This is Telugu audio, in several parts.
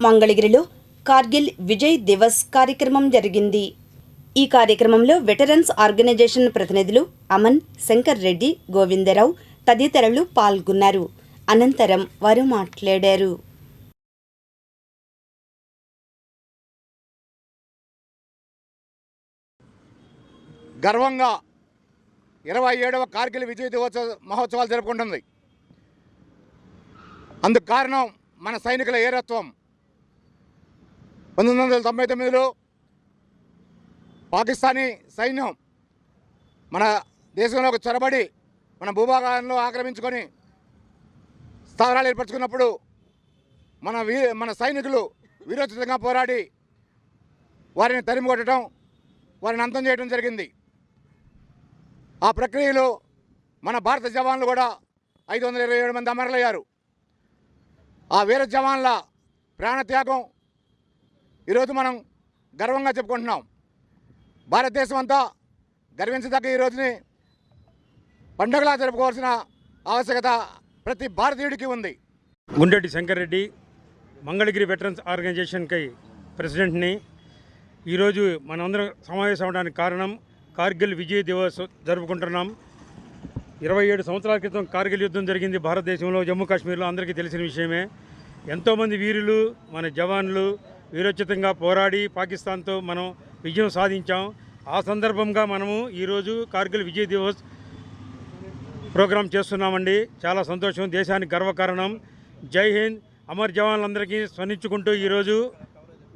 మంగళగిరిలో కార్గిల్ విజయ్ దివస్ కార్యక్రమం జరిగింది. ఈ కార్యక్రమంలో వెటరన్స్ ఆర్గనైజేషన్ ప్రతినిధులు అమన్, శంకర్ రెడ్డి, గోవిందరావు తదితరులు పాల్గొన్నారు. అనంతరం వారు మాట్లాడారు. గర్వంగా 27వ కార్గిల్ విజయ్ దివస్ మహోత్సవాలు జరుపుకుంటుంది. అందుకు కారణం మన సైనికుల వీరత్వం. 1999లో పాకిస్తానీ సైన్యం మన దేశంలోకి చొరబడి మన భూభాగాలను ఆక్రమించుకొని స్థావరాలు ఏర్పరచుకున్నప్పుడు మన సైనికులు వీరోచితంగా పోరాడి వారిని తరిమి కొట్టడం, వారిని అంతం చేయడం జరిగింది. ఆ ప్రక్రియలో మన భారత జవాన్లు కూడా 527 మంది అమరులయ్యారు. ఆ వీర జవాన్ల ప్రాణత్యాగం ఈరోజు మనం గర్వంగా చెప్పుకుంటున్నాం. భారతదేశం అంతా గర్వించదగ్గ ఈ రోజుని పండుగలా జరుపుకోవాల్సిన ఆవశ్యకత ప్రతి భారతీయుడికి ఉంది. గుండెడ్డి శంకర్ రెడ్డి, మంగళగిరి వెటరన్స్ ఆర్గనైజేషన్కి ప్రెసిడెంట్ని. ఈరోజు మనందరం సమావేశం అవడానికి కారణం కార్గిల్ విజయ్ దివస్ జరుపుకుంటున్నాం. 27 సంవత్సరాల క్రితం కార్గిల్ యుద్ధం జరిగింది భారతదేశంలో, జమ్మూ కాశ్మీర్లో. అందరికీ తెలిసిన విషయమే. ఎంతోమంది వీరులు, మన జవాన్లు వీరోచితంగా పోరాడి పాకిస్తాన్తో మనం విజయం సాధించాం. ఆ సందర్భంగా మనము ఈరోజు కార్గిల్ విజయ్ దివస్ ప్రోగ్రాం చేస్తున్నామండి. చాలా సంతోషం, దేశానికి గర్వకారణం. జై హింద్. అమర్ జవాన్లందరికీ స్మరించుకుంటూ ఈరోజు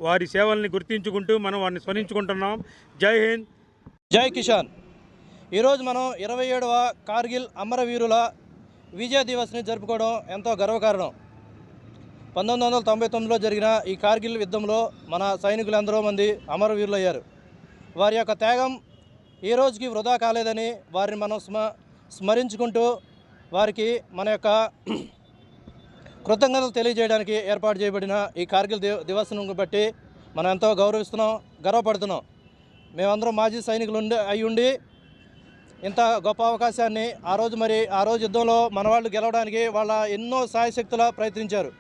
వారి సేవల్ని గుర్తించుకుంటూ మనం వారిని స్మరించుకుంటున్నాం. జై హింద్, జై కిసాన్. ఈరోజు మనం 27వ కార్గిల్ అమరవీరుల విజయ్ దివస్ని జరుపుకోవడం ఎంతో గర్వకారణం. 1999లో జరిగిన ఈ కార్గిల్ యుద్ధంలో మన సైనికులు ఎందరో మంది అమరవీరులు అయ్యారు. వారి యొక్క త్యాగం ఈ రోజుకి వృధా కాలేదని వారిని మనం స్మరించుకుంటూ వారికి మన యొక్క కృతజ్ఞతలు తెలియజేయడానికి ఏర్పాటు చేయబడిన ఈ కార్గిల్ దివస్ను బట్టి మనం ఎంతో గౌరవిస్తున్నాం, గర్వపడుతున్నాం. మేమందరం మాజీ సైనికులు అయ్యుండి ఇంత గొప్ప అవకాశాన్ని ఆ రోజు యుద్ధంలో మన వాళ్ళు గెలవడానికి వాళ్ళ ఎన్నో సాయశక్తులా ప్రయత్నించారు.